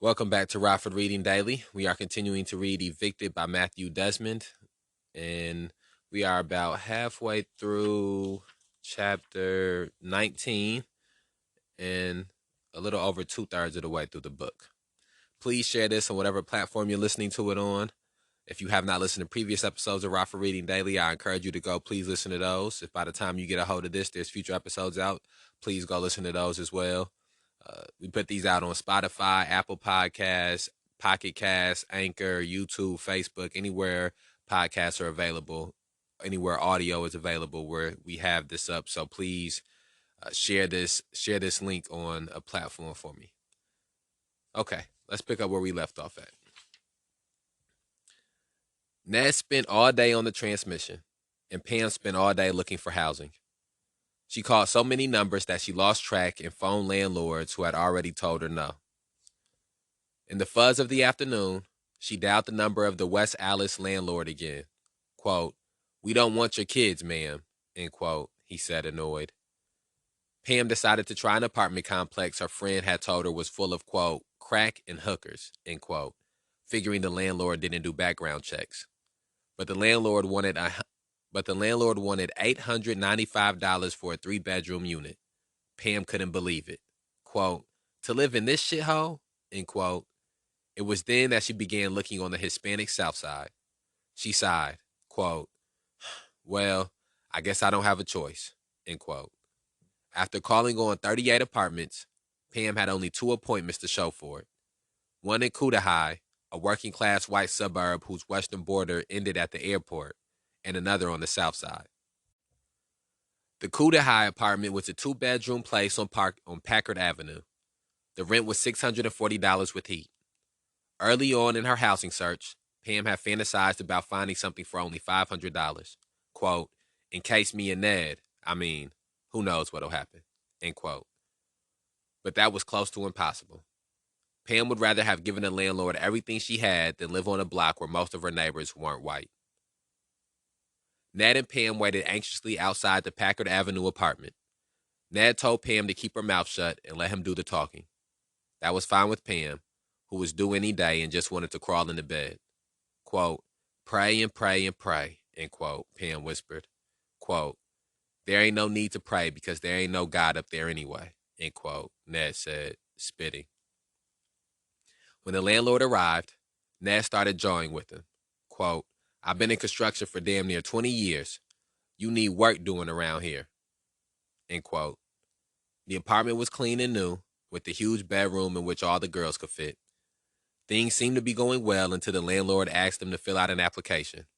Welcome back to Rockford Reading Daily. We are continuing to read Evicted by Matthew Desmond, and we are about halfway through chapter 19 and a little over 2/3 of the way through the book. Please share this on whatever platform you're listening to it on. If you have not listened to previous episodes of Rockford Reading Daily, I encourage you to go. Please listen to those. If by the time you get a hold of this, there's future episodes out, please go listen to those as well. We put these out on Spotify, Apple Podcasts, Pocket Casts, Anchor, YouTube, Facebook, anywhere podcasts are available, anywhere audio is available where we have this up. So please share this link on a platform for me. Okay, let's pick up where we left off at. Ned spent all day on the transmission, and Pam spent all day looking for housing. She called so many numbers that she lost track and phoned landlords who had already told her no. In the fuzz of the afternoon, she dialed the number of the West Alice landlord again. Quote, "We don't want your kids, ma'am," end quote, he said, annoyed. Pam decided to try an apartment complex her friend had told her was full of, quote, "crack and hookers," end quote, figuring the landlord didn't do background checks. But the landlord wanted $895 for a 3-bedroom unit. Pam couldn't believe it. Quote, "To live in this shithole?" End quote. It was then that she began looking on the Hispanic South Side. She sighed, quote, "Well, I guess I don't have a choice," end quote. After calling on 38 apartments, Pam had only 2 appointments to show for it. One in Kudahai, a working-class white suburb whose western border ended at the airport, and another on the south side. The Kudahai apartment was a 2-bedroom place on Packard Avenue. The rent was $640 with heat. Early on in her housing search, Pam had fantasized about finding something for only $500. Quote, "In case me and Ned, who knows what'll happen," end quote. But that was close to impossible. Pam would rather have given the landlord everything she had than live on a block where most of her neighbors weren't white. Ned and Pam waited anxiously outside the Packard Avenue apartment. Ned told Pam to keep her mouth shut and let him do the talking. That was fine with Pam, who was due any day and just wanted to crawl into bed. Quote, "Pray and pray and pray," end quote, Pam whispered. Quote, "There ain't no need to pray because there ain't no God up there anyway," end quote, Ned said, spitting. When the landlord arrived, Ned started jawing with him. Quote, "I've been in construction for damn near 20 years. You need work doing around here," end quote. The apartment was clean and new, with the huge bedroom in which all the girls could fit. Things seemed to be going well until the landlord asked them to fill out an application.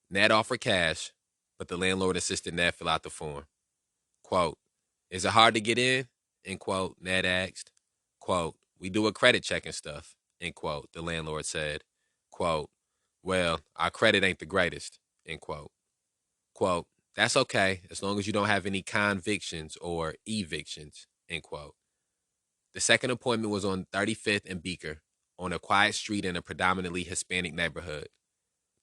Ned offered cash, but the landlord insisted Ned fill out the form. Quote, "Is it hard to get in?" End quote, Ned asked. Quote, "We do a credit check and stuff," end quote, the landlord said. Quote, "Well, our credit ain't the greatest," end quote. Quote, "That's okay as long as you don't have any convictions or evictions," end quote. The second appointment was on 35th and Beaker, on a quiet street in a predominantly Hispanic neighborhood.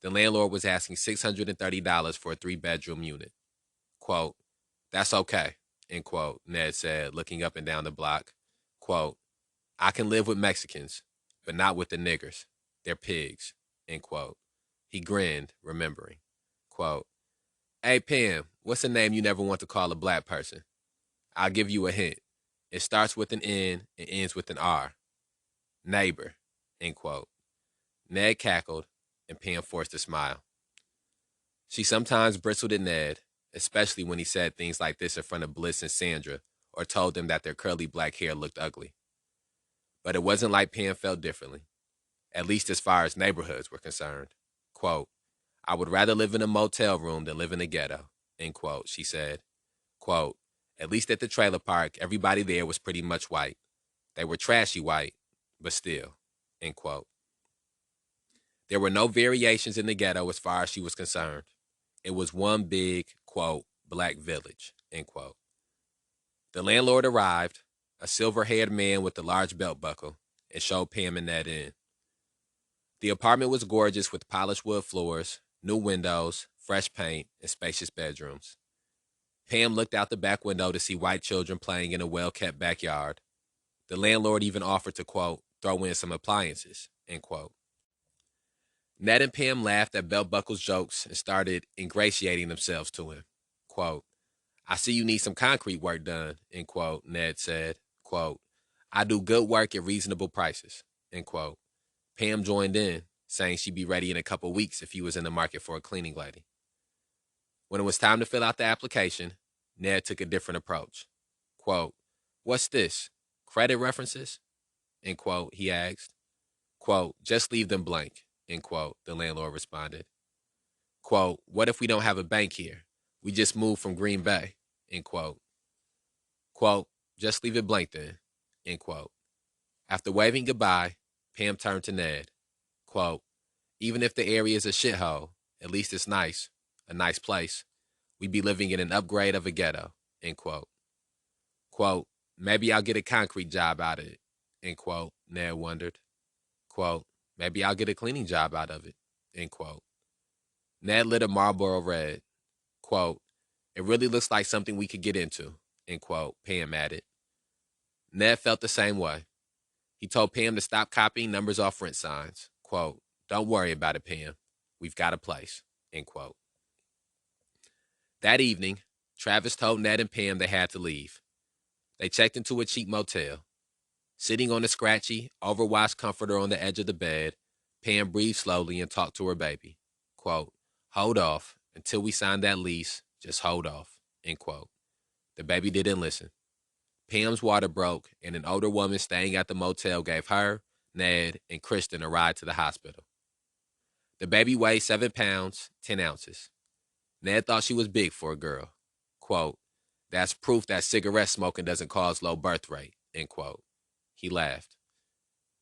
The landlord was asking $630 for a 3-bedroom unit. Quote, "That's okay," end quote, Ned said, looking up and down the block. Quote, "I can live with Mexicans, but not with the niggers. They're pigs," end quote. He grinned, remembering. Quote, "Hey, Pam, what's a name you never want to call a black person? I'll give you a hint. It starts with an N and ends with an R. Neighbor," end quote. Ned cackled, and Pam forced a smile. She sometimes bristled at Ned, especially when he said things like this in front of Bliss and Sandra, or told them that their curly black hair looked ugly. But it wasn't like Pam felt differently, at least as far as neighborhoods were concerned. Quote, "I would rather live in a motel room than live in a ghetto," end quote, she said. Quote, "At least at the trailer park, everybody there was pretty much white. They were trashy white, but still," end quote. There were no variations in the ghetto as far as she was concerned. It was one big, quote, black village, end quote. The landlord arrived, a silver-haired man with a large belt buckle, and showed Pam and Ned in. The apartment was gorgeous with polished wood floors, new windows, fresh paint, and spacious bedrooms. Pam looked out the back window to see white children playing in a well-kept backyard. The landlord even offered to, quote, throw in some appliances, end quote. Ned and Pam laughed at Belt Buckle's jokes and started ingratiating themselves to him. Quote, I see you need some concrete work done, end quote, Ned said. Quote, I do good work at reasonable prices, end quote. Pam joined in, saying she'd be ready in a couple weeks if he was in the market for a cleaning lady. When it was time to fill out the application, Ned took a different approach. Quote, what's this? Credit references? End quote, he asked. Quote, just leave them blank, end quote, the landlord responded. Quote, what if we don't have a bank here? We just moved from Green Bay, end quote. Quote, just leave it blank then, end quote. After waving goodbye, Pam turned to Ned. Quote, even if the area is a shithole, at least it's nice, a nice place. We'd be living in an upgrade of a ghetto, end quote. Quote, maybe I'll get a concrete job out of it, end quote, Ned wondered. Quote, maybe I'll get a cleaning job out of it, end quote. Ned lit a Marlboro Red. Quote, it really looks like something we could get into, end quote, Pam added. Ned felt the same way. He told Pam to stop copying numbers off rent signs. Quote, don't worry about it, Pam. We've got a place, end quote. That evening, Travis told Ned and Pam they had to leave. They checked into a cheap motel. Sitting on a scratchy, overwashed comforter on the edge of the bed, Pam breathed slowly and talked to her baby. Quote, hold off. Until we sign that lease, just hold off, end quote. The baby didn't listen. Pam's water broke, and an older woman staying at the motel gave her, Ned, and Kristen a ride to the hospital. The baby weighed 7 pounds, 10 ounces. Ned thought she was big for a girl. Quote, that's proof that cigarette smoking doesn't cause low birth rate, end quote. He laughed.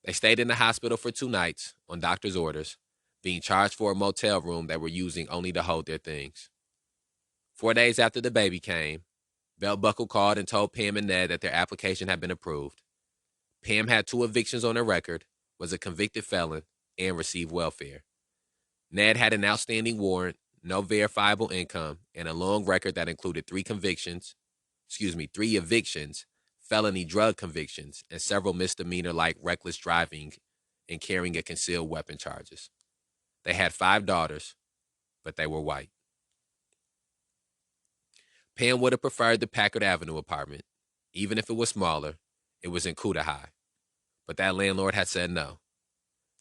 They stayed in the hospital for 2 nights, on doctor's orders, being charged for a motel room they were using only to hold their things. 4 days after the baby came, Belt Buckle called and told Pam and Ned that their application had been approved. Pam had 2 evictions on her record, was a convicted felon, and received welfare. Ned had an outstanding warrant, no verifiable income, and a long record that included 3 evictions, felony drug convictions, and several misdemeanor like reckless driving and carrying a concealed weapon charges. They had 5 daughters, but they were white. Pam would have preferred the Packard Avenue apartment. Even if it was smaller, it was in Cudahy. But that landlord had said no.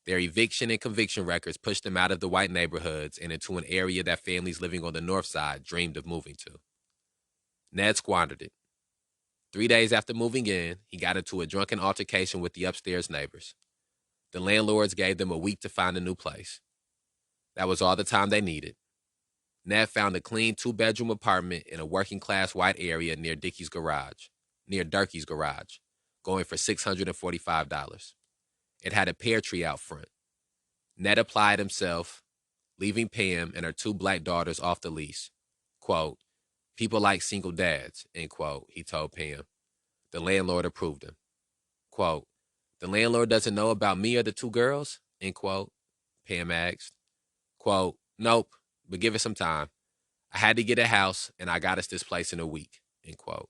Their eviction and conviction records pushed them out of the white neighborhoods and into an area that families living on the north side dreamed of moving to. Ned squandered it. 3 days after moving in, he got into a drunken altercation with the upstairs neighbors. The landlords gave them a week to find a new place. That was all the time they needed. Ned found a clean 2-bedroom apartment in a working-class white area near Durkee's garage, going for $645. It had a pear tree out front. Ned applied himself, leaving Pam and her 2 black daughters off the lease. Quote, people like single dads, end quote, he told Pam. The landlord approved him. Quote, the landlord doesn't know about me or the 2 girls, end quote, Pam asked. Quote, nope, but give it some time. I had to get a house, and I got us this place in a week, end quote.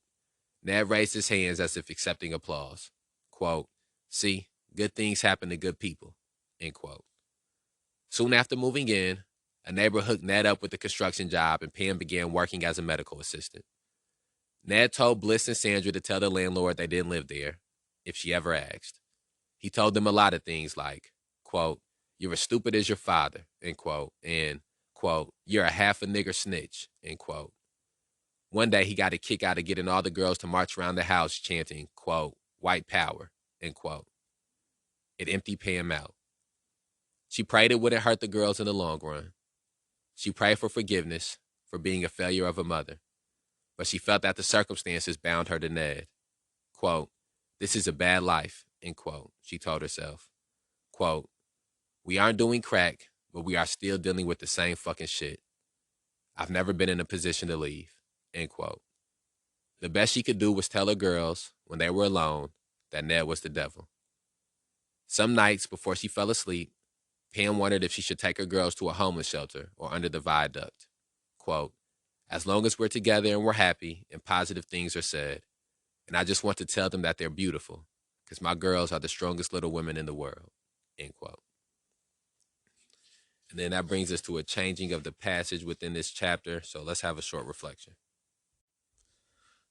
Ned raised his hands as if accepting applause. Quote, see, good things happen to good people, end quote. Soon after moving in, a neighbor hooked Ned up with a construction job, and Pam began working as a medical assistant. Ned told Bliss and Sandra to tell the landlord they didn't live there, if she ever asked. He told them a lot of things like, quote, you're as stupid as your father, end quote, and, quote, you're a half a nigger snitch, end quote. One day he got a kick out of getting all the girls to march around the house chanting, quote, white power, end quote. It emptied Pam out. She prayed it wouldn't hurt the girls in the long run. She prayed for forgiveness for being a failure of a mother, but she felt that the circumstances bound her to Ned. Quote, this is a bad life, end quote, she told herself. Quote, we aren't doing crack, but we are still dealing with the same fucking shit. I've never been in a position to leave, end quote. The best she could do was tell her girls, when they were alone, that Ned was the devil. Some nights before she fell asleep, Pam wondered if she should take her girls to a homeless shelter or under the viaduct. Quote, as long as we're together and we're happy and positive things are said, and I just want to tell them that they're beautiful, because my girls are the strongest little women in the world, end quote. And then that brings us to a changing of the passage within this chapter. So let's have a short reflection.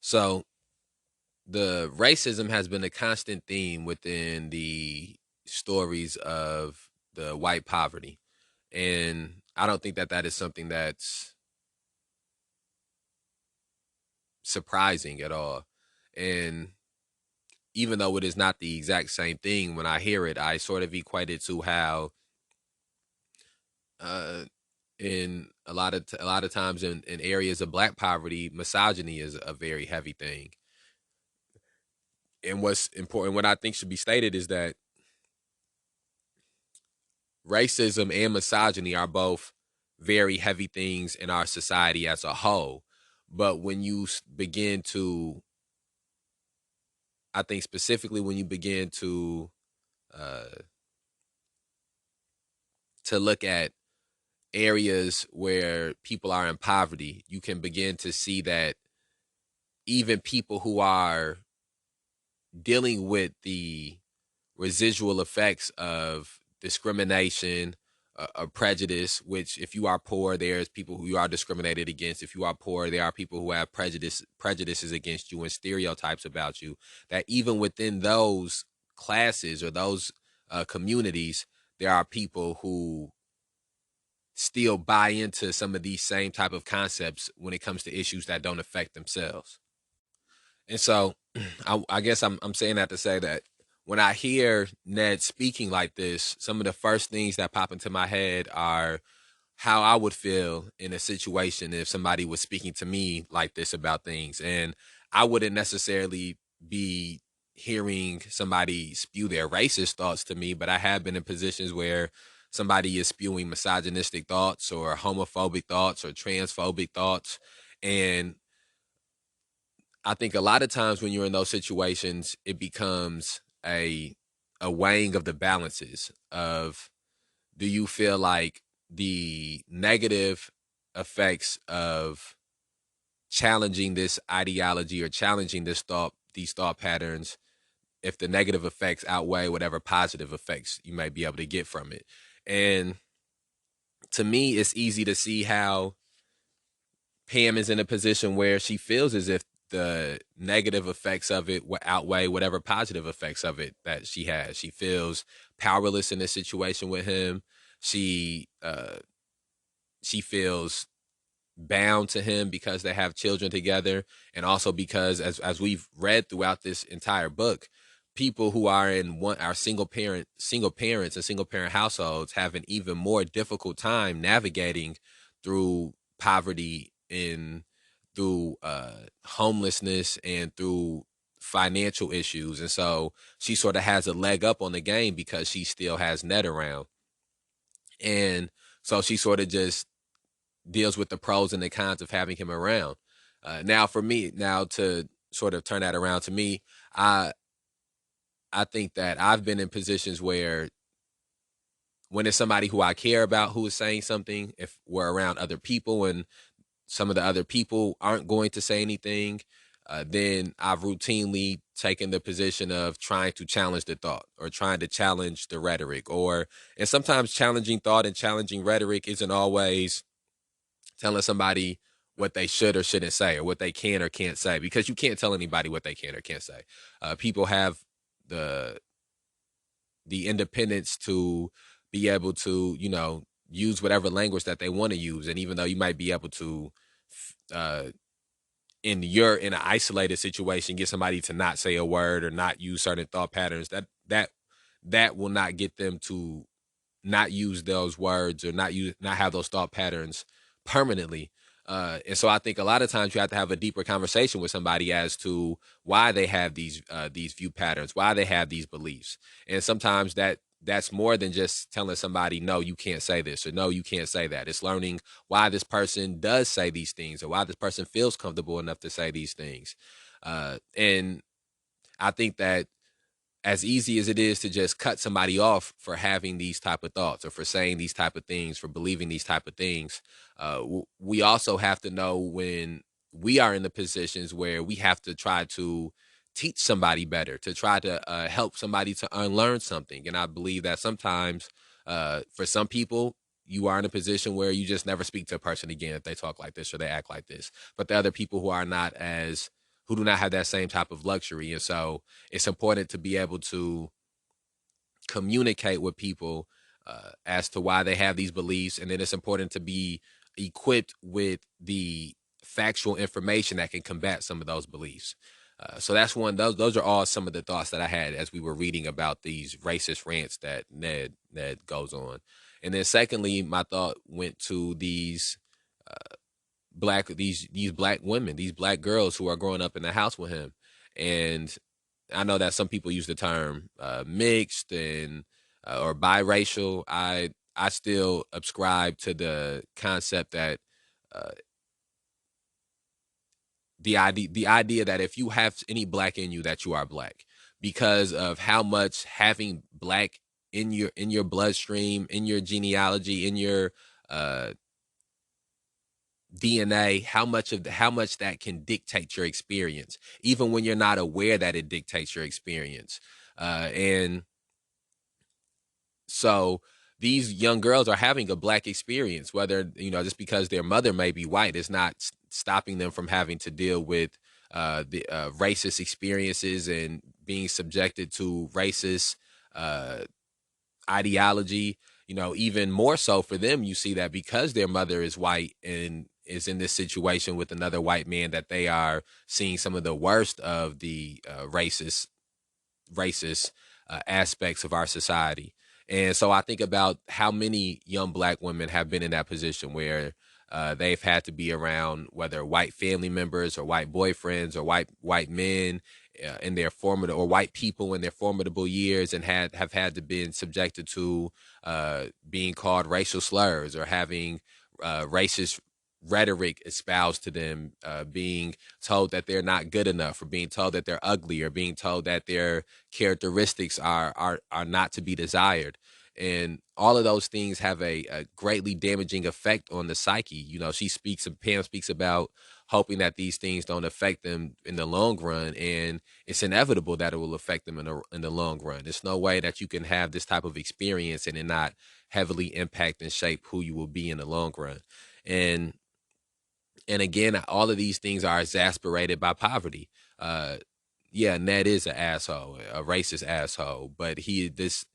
So the racism has been a constant theme within the stories of the white poverty. And I don't think that that is something that's surprising at all. And even though it is not the exact same thing, when I hear it, I sort of equate it to how uh, in a lot of times in areas of black poverty, misogyny is a very heavy thing. And what's important, what I think should be stated is that racism and misogyny are both very heavy things in our society as a whole. But when you begin to, I think specifically when you begin uh, to look at areas where people are in poverty, you can begin to see that even people who are dealing with the residual effects of discrimination, prejudice, which if you are poor, there's people who you are discriminated against. If you are poor, there are people who have prejudices against you and stereotypes about you, that even within those classes or those communities, there are people who still buy into some of these same type of concepts when it comes to issues that don't affect themselves. And so I guess I'm saying that to say that when I hear Ned speaking like this, some of the first things that pop into my head are how I would feel in a situation if somebody was speaking to me like this about things. And I wouldn't necessarily be hearing somebody spew their racist thoughts to me, but I have been in positions where somebody is spewing misogynistic thoughts or homophobic thoughts or transphobic thoughts. And I think a lot of times when you're in those situations, it becomes a weighing of the balances of, do you feel like the negative effects of challenging this ideology or challenging these thought patterns, if the negative effects outweigh whatever positive effects you might be able to get from it. And to me, it's easy to see how Pam is in a position where she feels as if the negative effects of it will outweigh whatever positive effects of it that she has. She feels powerless in this situation with him. She feels bound to him because they have children together, and also because as we've read throughout this entire book, people who are in one are single parents and single parent households have an even more difficult time navigating through poverty and through homelessness and through financial issues. And so she sort of has a leg up on the game because she still has Ned around. And so she sort of just deals with the pros and the cons of having him around. Now, for me, now to sort of turn that around to me, I I think that I've been in positions where when it's somebody who I care about who is saying something, if we're around other people and some of the other people aren't going to say anything, then I've routinely taken the position of trying to challenge the thought or trying to challenge the rhetoric, and sometimes challenging thought and challenging rhetoric isn't always telling somebody what they should or shouldn't say or what they can or can't say, because you can't tell anybody what they can or can't say. People have the independence to be able to, use whatever language that they want to use. And even though you might be able to, uh, in an isolated situation, get somebody to not say a word or not use certain thought patterns, that will not get them to not use those words or not have those thought patterns permanently. And so I think a lot of times you have to have a deeper conversation with somebody as to why they have these view patterns, why they have these beliefs. And sometimes that's more than just telling somebody, no, you can't say this, or no, you can't say that. It's learning why this person does say these things, or why this person feels comfortable enough to say these things. And I think that as easy as it is to just cut somebody off for having these type of thoughts or for saying these type of things, for believing these type of things, we also have to know when we are in the positions where we have to try to teach somebody better, to try to help somebody to unlearn something. And I believe that sometimes for some people, you are in a position where you just never speak to a person again if they talk like this or they act like this. But the other people who do not have that same type of luxury. And so it's important to be able to communicate with people as to why they have these beliefs. And then it's important to be equipped with the factual information that can combat some of those beliefs. So that's one. Those are all some of the thoughts that I had as we were reading about these racist rants that Ned goes on. And then secondly, my thought went to these black women, these black girls who are growing up in the house with him. And I know that some people use the term mixed and or biracial. I still subscribe to the concept that uh, the idea that if you have any black in you, that you are black, because of how much having black in your bloodstream, in your genealogy, in your uh, DNA, how much that can dictate your experience, even when you're not aware that it dictates your experience. And so these young girls are having a black experience, whether, just because their mother may be white, is not stopping them from having to deal with the racist experiences and being subjected to racist uh, ideology. Even more so for them, you see that because their mother is white and is in this situation with another white man, that they are seeing some of the worst of the racist aspects of our society. And so I think about how many young black women have been in that position where they've had to be around whether white family members or white boyfriends or white men in their formidable, or white people in their formidable years, and have had to been subjected to being called racial slurs or having racist rhetoric espoused to them, being told that they're not good enough, or being told that they're ugly, or being told that their characteristics are not to be desired. And all of those things have a greatly damaging effect on the psyche. Pam speaks about hoping that these things don't affect them in the long run, and it's inevitable that it will affect them in the long run. There's no way that you can have this type of experience and it not heavily impact and shape who you will be in the long run. And and again, all of these things are exasperated by poverty. Uh, yeah, Ned is an asshole, a racist asshole, but his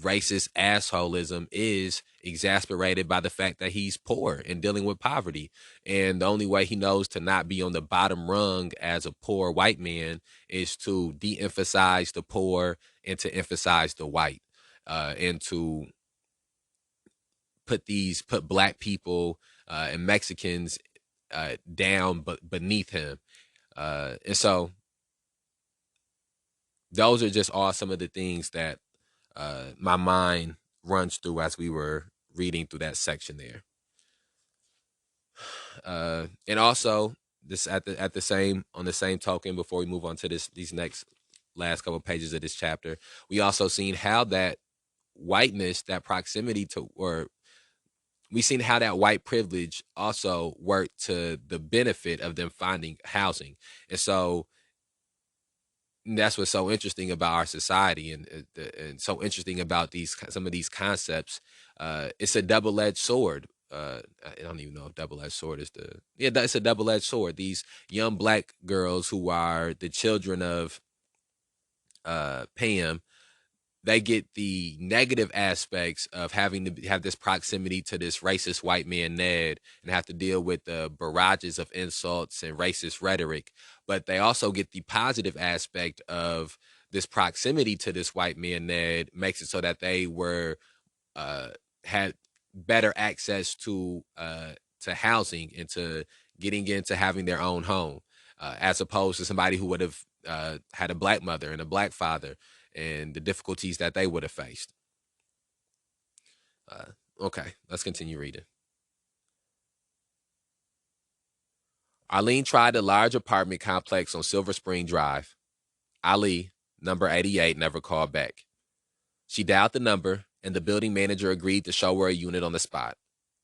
racist assholism is exasperated by the fact that he's poor and dealing with poverty. And the only way he knows to not be on the bottom rung as a poor white man is to de-emphasize the poor and to emphasize the white, and to put black people and Mexicans down but beneath him. And so those are just all some of the things that my mind runs through as we were reading through that section there. And also, this at the same on the same token, before we move on to these next last couple of pages of this chapter, we also seen how that whiteness, that proximity to, or we seen how that white privilege also worked to the benefit of them finding housing. And so that's what's so interesting about our society, and so interesting about some of these concepts. It's a double-edged sword. I don't even know if double-edged sword is it's a double-edged sword. These young black girls who are the children of Pam, they get the negative aspects of having to have this proximity to this racist white man Ned, and have to deal with the barrages of insults and racist rhetoric. But they also get the positive aspect of this proximity to this white man Ned, makes it so that they were had better access to housing and to getting into having their own home, as opposed to somebody who would have had a black mother and a black father, and the difficulties that they would have faced. Uh, okay, let's continue reading. Arlene tried the large apartment complex on Silver Spring Drive. Ali, number 88, never called back. She dialed the number, and the building manager agreed to show her a unit on the spot.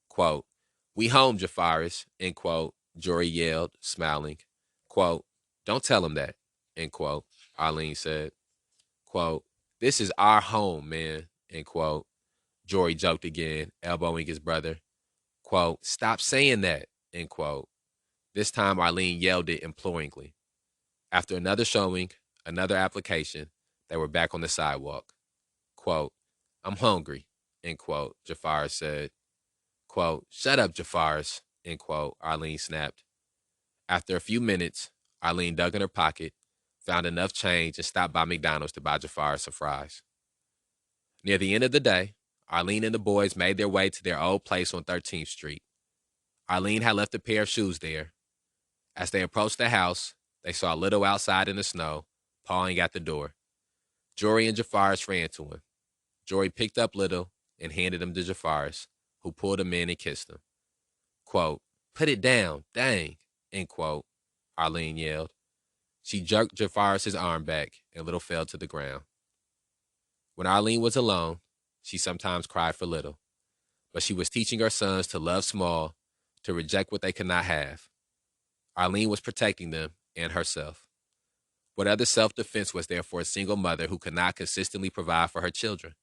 Quote, "We home, Jafaris," end quote, Jory yelled, smiling. Quote, "Don't tell him that," end quote, Arlene said. Quote, this is our home, man, end quote. Jory joked again, elbowing his brother. Quote, stop saying that, end quote. This time Arlene yelled it imploringly. After another showing, another application, they were back on the sidewalk. Quote, I'm hungry, end quote, Jafar said. Quote, shut up, Jafaris, end quote, Arlene snapped. After a few minutes, Arlene dug in her pocket, found enough change, and stopped by McDonald's to buy Jafar some fries. Near the end of the day, Arlene and the boys made their way to their old place on 13th Street. Arlene had left a pair of shoes there. As they approached the house, they saw Little outside in the snow, pawing at the door. Jory and Jafaris ran to him. Jory picked up Little and handed him to Jafaris, who pulled him in and kissed him. Quote, put it down, dang, end quote, Arlene yelled. She jerked Jafaris' arm back, and Little fell to the ground. When Arlene was alone, she sometimes cried for Little, but she was teaching her sons to love small, to reject what they could not have. Arlene was protecting them and herself. What other self-defense was there for a single mother who could not consistently provide for her children?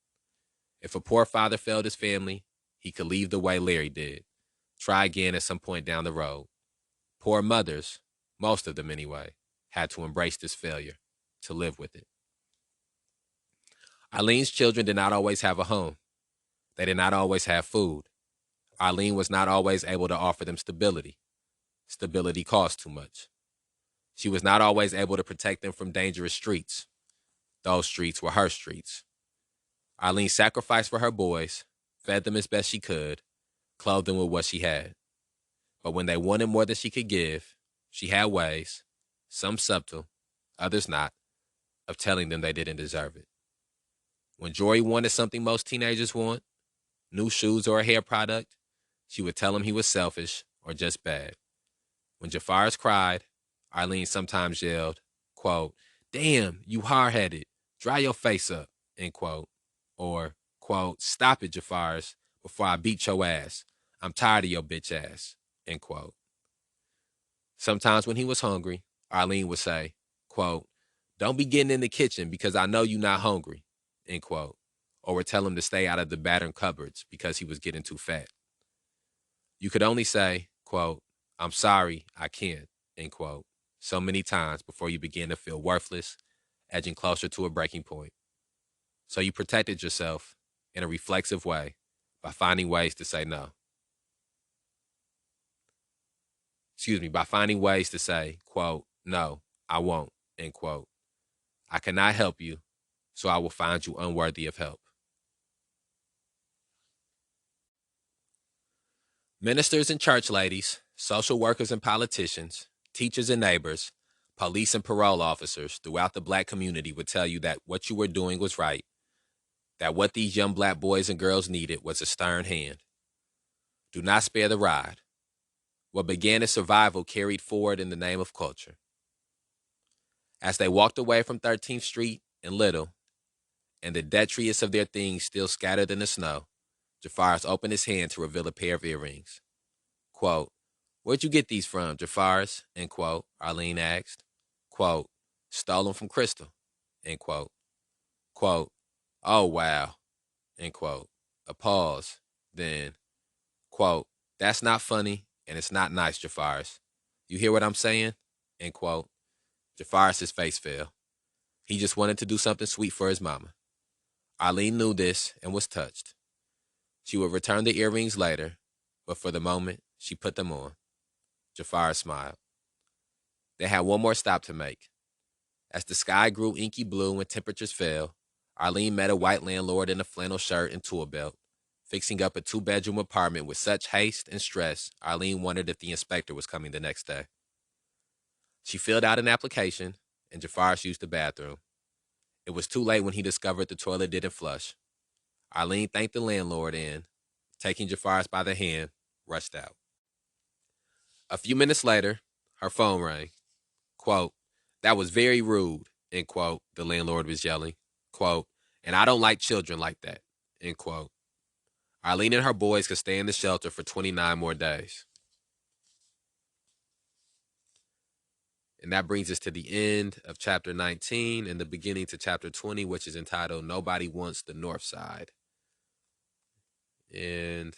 If a poor father failed his family, he could leave the way Larry did, try again at some point down the road. Poor mothers, most of them anyway, had to embrace this failure, to live with it. Arlene's children did not always have a home. They did not always have food. Arlene was not always able to offer them stability. Stability cost too much. She was not always able to protect them from dangerous streets. Those streets were her streets. Arlene sacrificed for her boys, fed them as best she could, clothed them with what she had. But when they wanted more than she could give, she had ways, some subtle, others not, of telling them they didn't deserve it. When Jory wanted something most teenagers want, new shoes or a hair product, she would tell him he was selfish or just bad. When Jafaris cried, Arlene sometimes yelled, quote, damn, you hard-headed, dry your face up, end quote. Or, quote, stop it, Jafaris, before I beat your ass. I'm tired of your bitch ass, end quote. Sometimes when he was hungry, Arlene would say, quote, don't be getting in the kitchen because I know you're not hungry, end quote. Or would tell him to stay out of the bathroom cupboards because he was getting too fat. You could only say, quote, I'm sorry, I can't, end quote, so many times before you begin to feel worthless, edging closer to a breaking point. So you protected yourself in a reflexive way by finding ways to say no. By finding ways to say, quote, no, I won't, end quote. I cannot help you, so I will find you unworthy of help. Ministers and church ladies, social workers and politicians, teachers and neighbors, police and parole officers throughout the black community would tell you that what you were doing was right, that what these young black boys and girls needed was a stern hand. Do not spare the rod. What began as survival carried forward in the name of culture. As they walked away from 13th Street and Little, and the detritus of their things still scattered in the snow, Jafaris opened his hand to reveal a pair of earrings. Quote, where'd you get these from, Jafaris? End quote, Arlene asked. Quote, stole them from Crystal. End quote. Quote, oh, wow. End quote. A pause. Then, quote, that's not funny and it's not nice, Jafaris. You hear what I'm saying? End quote. Jafaris' face fell. He just wanted to do something sweet for his mama. Arlene knew this and was touched. She would return the earrings later, but for the moment, she put them on. Jafar smiled. They had one more stop to make. As the sky grew inky blue and temperatures fell, Arlene met a white landlord in a flannel shirt and tool belt, fixing up a 2-bedroom apartment with such haste and stress, Arlene wondered if the inspector was coming the next day. She filled out an application, and Jafar used the bathroom. It was too late when he discovered the toilet didn't flush. Arlene thanked the landlord and, taking Jafar by the hand, rushed out. A few minutes later, her phone rang. Quote, that was very rude, end quote, the landlord was yelling. Quote, and I don't like children like that, end quote. Arlene and her boys could stay in the shelter for 29 more days. And that brings us to the end of chapter 19 and the beginning to chapter 20, which is entitled Nobody Wants the North Side. And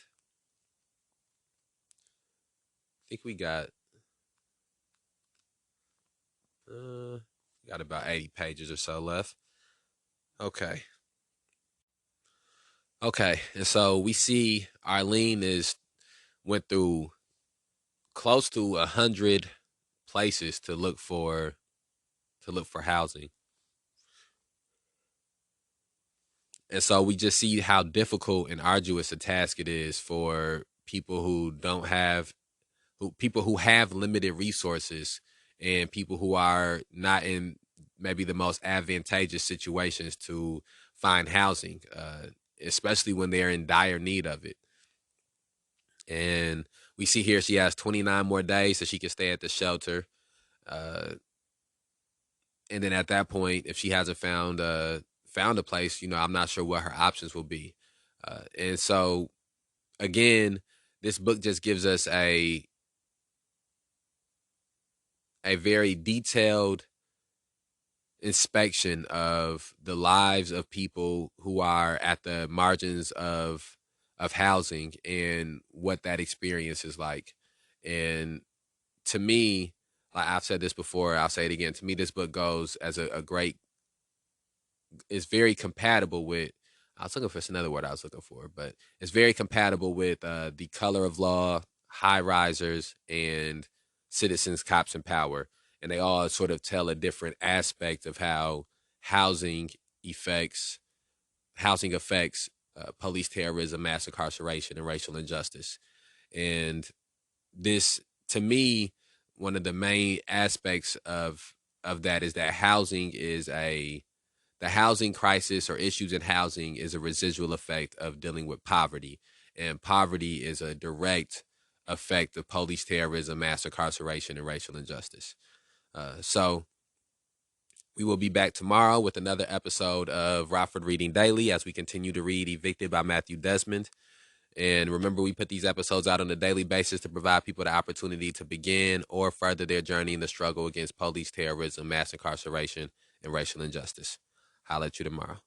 I think we got about 80 pages or so left. Okay. Okay. And so we see Arlene went through close to 100 places to look for housing. And so we just see how difficult and arduous a task it is for people who have limited resources and people who are not in maybe the most advantageous situations to find housing, especially when they're in dire need of it. And we see here she has 29 more days so she can stay at the shelter. Uh, and then at that point, if she hasn't found a place, I'm not sure what her options will be. And so again, this book just gives us a very detailed inspection of the lives of people who are at the margins of housing and what that experience is like. And to me, like I've said this before, I'll say it again. To me, this book goes as a great, it's very compatible with, I was looking for another word I was looking for, but it's very compatible with The Color of Law, High Risers, and Citizens, Cops, and Power. And they all sort of tell a different aspect of how housing affects police terrorism, mass incarceration, and racial injustice. And this, to me, one of the main aspects of that is that the housing crisis or issues in housing is a residual effect of dealing with poverty. And poverty is a direct effect of police terrorism, mass incarceration, and racial injustice. So we will be back tomorrow with another episode of Rockford Reading Daily as we continue to read Evicted by Matthew Desmond. And remember, we put these episodes out on a daily basis to provide people the opportunity to begin or further their journey in the struggle against police terrorism, mass incarceration, and racial injustice. Holla at you tomorrow.